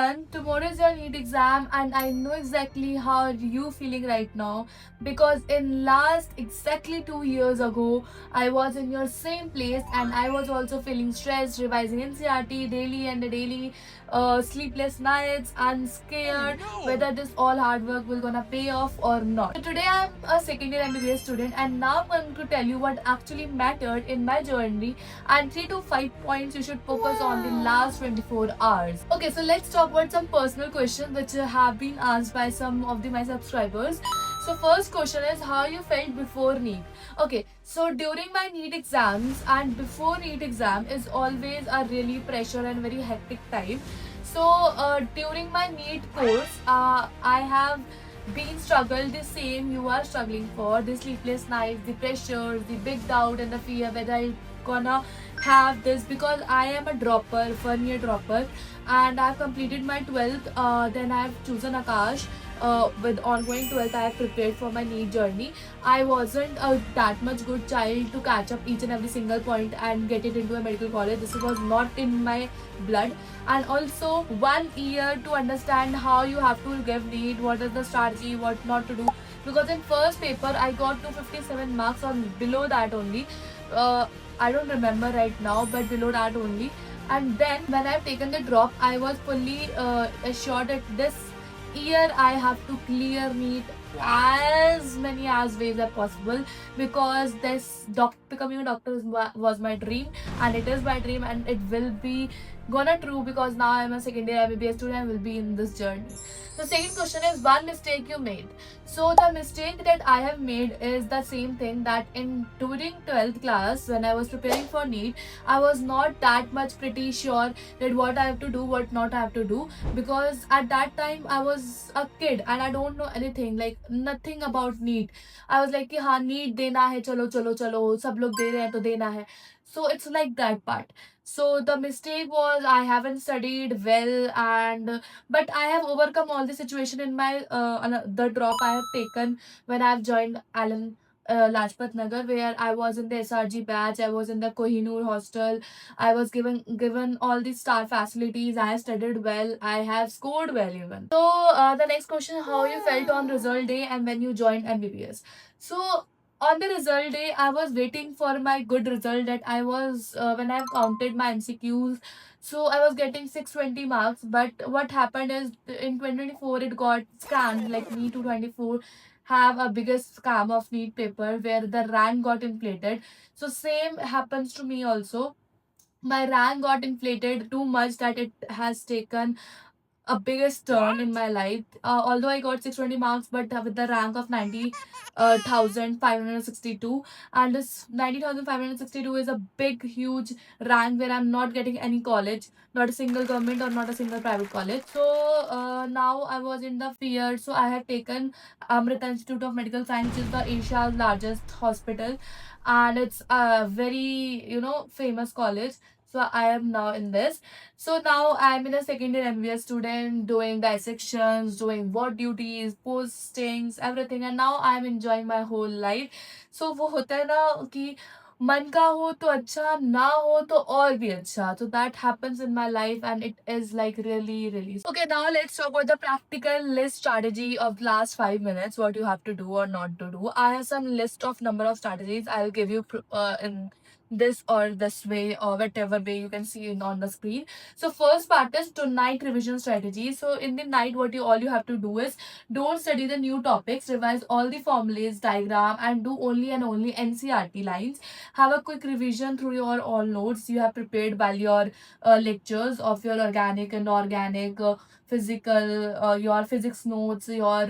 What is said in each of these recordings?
everyone, tomorrow is your NEET exam and I know exactly how you feeling right now because in last exactly 2 years ago I was in your same place and I was also feeling stressed, revising NCRT daily and daily, sleepless nights and scared whether this all hard work will gonna pay off or not. So today I'm a second year MBBS student and now I'm going to tell you what actually mattered in my journey and 3 to 5 points you should focus on the last 24 hours. Okay, so let's talk about some personal questions which have been asked by some of my subscribers. So first question is how you felt before NEET. Okay, so during my NEET exams and before NEET exam is always a really pressure and very hectic time. So during my NEET course, I have been struggled the same you are struggling for, the sleepless nights, the pressures, the big doubt and the fear whether I gonna have this because I am a dropper, 1 year dropper, and I've completed my 12th. Then I've chosen Akash. With ongoing 12th, I have prepared for my NEET journey. I wasn't that much good child to catch up each and every single point and get it into a medical college. This was not in my blood. And also 1 year to understand how you have to give NEET, what is the strategy, what not to do. Because in first paper, I got 257 marks on below that only. Uh, I don't remember right now, but below that only. And then when I've taken the drop, I was fully assured that this year I have to clear NEET as many as ways as possible because this becoming a doctor was my dream and it is my dream and it will be gonna true because now I'm a second year MBBS student and will be in this journey. The second question is one mistake you made. So the mistake that I have made is the same thing that in during 12th class when I was preparing for NEET, I was not that much pretty sure that what I have to do, what not I have to do because at that time I was a kid and I don't know anything like nothing about NEET. I was like कि हाँ NEET देना है चलो चलो चलो सब लोग दे रहे हैं तो देना है. So it's like that part. So the mistake was I haven't studied well and but I have overcome all the situation in my the drop I have taken when I have joined Alan Lajpat Nagar where I was in the SRG batch, I was in the Kohinoor hostel, I was given all the star facilities, I have studied well, I have scored well even. So the next question, how you felt on result day and when you joined MBBS. So on the result day, I was waiting for my good result that I was when I've counted my MCQs. So I was getting 620 marks, but what happened is in 2024 it got scammed like me 224 have a biggest scam of NEET paper where the rank got inflated. So same happens to me also. My rank got inflated too much that it has taken a biggest turn in my life. Although I got 620 marks, but with the rank of 90,562, and this 90,562 is a big, huge rank where I'm not getting any college, not a single government or not a single private college. So now I was in the fear. So I have taken Amrita Institute of Medical Science, which is the Asia's largest hospital, and it's a very famous college. So I am now in this. So now I'm in a second year MBA student doing dissections, doing ward duties, postings, everything, and now I'm enjoying my whole life. So वो होता है ना कि मन का हो तो अच्छा ना हो तो और भी अच्छा. So that happens in my life and it is like really. Okay, now let's talk about the practical list strategy of last 5 minutes. What you have to do or not to do. I have some list of number of strategies. I'll give you in this or this way or whatever way you can see it on the screen. So first part is tonight revision strategy. So in the night, what you all you have to do is don't study the new topics, revise all the formulas, diagram, and do only and only NCRT lines. Have a quick revision through your all notes you have prepared while your lectures of your organic and organic. Physical, your physics notes, your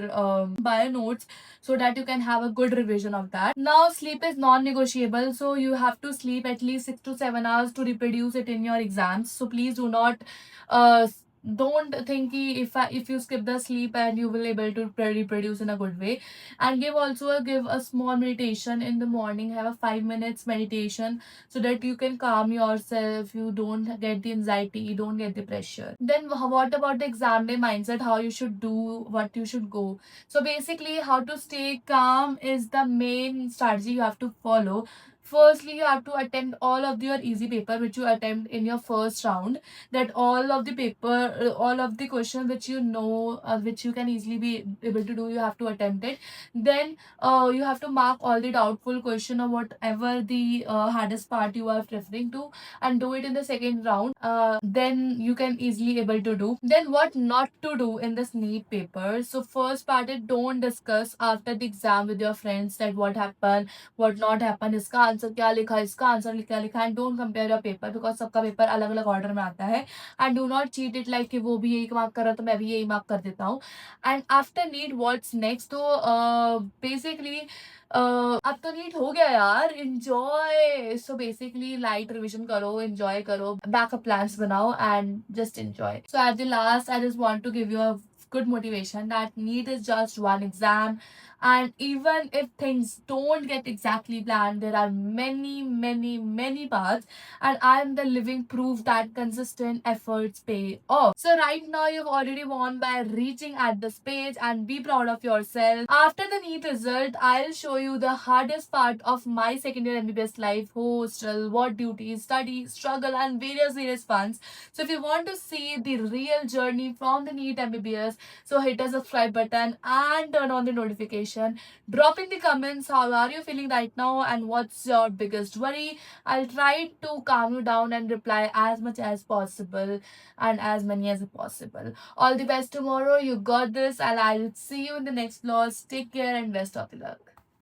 bio notes, so that you can have a good revision of that. Now, sleep is non-negotiable, so you have to sleep at least 6 to 7 hours to reproduce it in your exams. So please do not uh, don't think कि if you skip the sleep and you will able to reproduce in a good way. And give a small meditation in the morning. Have a 5 minutes meditation so that you can calm yourself. You don't get the anxiety. You don't get the pressure. Then what about the exam day mindset? How you should do, what you should go. So basically, how to stay calm is the main strategy you have to follow. Firstly, you have to attempt all of your easy paper which you attempt in your first round. That all of the paper, all of the questions which you know, which you can easily be able to do, you have to attempt it. Then you have to mark all the doubtful question or whatever the hardest part you are referring to, and do it in the second round. Then you can easily able to do. Then what not to do in this neat paper. So first part is, don't discuss after the exam with your friends that what happened, what not happened, इसका answer क्या लिखा, इसका answer क्या लिखा, and don't compare your paper because सबका paper अलग अलग order में आता है. And do not cheat it like कि वो भी यही मार्क कर रहा तो मैं भी यही मार्क कर देता हूँ. And after NEET what's next, तो basically अब तो नीट हो गया यार, enjoy. So basically light revision करो, enjoy करो, बैकअप प्लान्स बनाओ and just enjoy. So at the last I just want to give you a good motivation that NEET is just one exam, and even if things don't get exactly planned, there are many paths, and I'm the living proof that consistent efforts pay off. So right now you've already won by reaching at this page, and be proud of yourself. After the NEET result, I'll show you the hardest part of my second year MBBS life: hostel, what duties, study, struggle, and various funds. So if you want to see the real journey from the NEET MBBS, so hit the subscribe button and turn on the notification. Drop in the comments how are you feeling right now and what's your biggest worry. I'll try to calm you down and reply as much as possible and as many as possible. All the best tomorrow. You got this, and I'll see you in the next vlog. Take care and best of luck.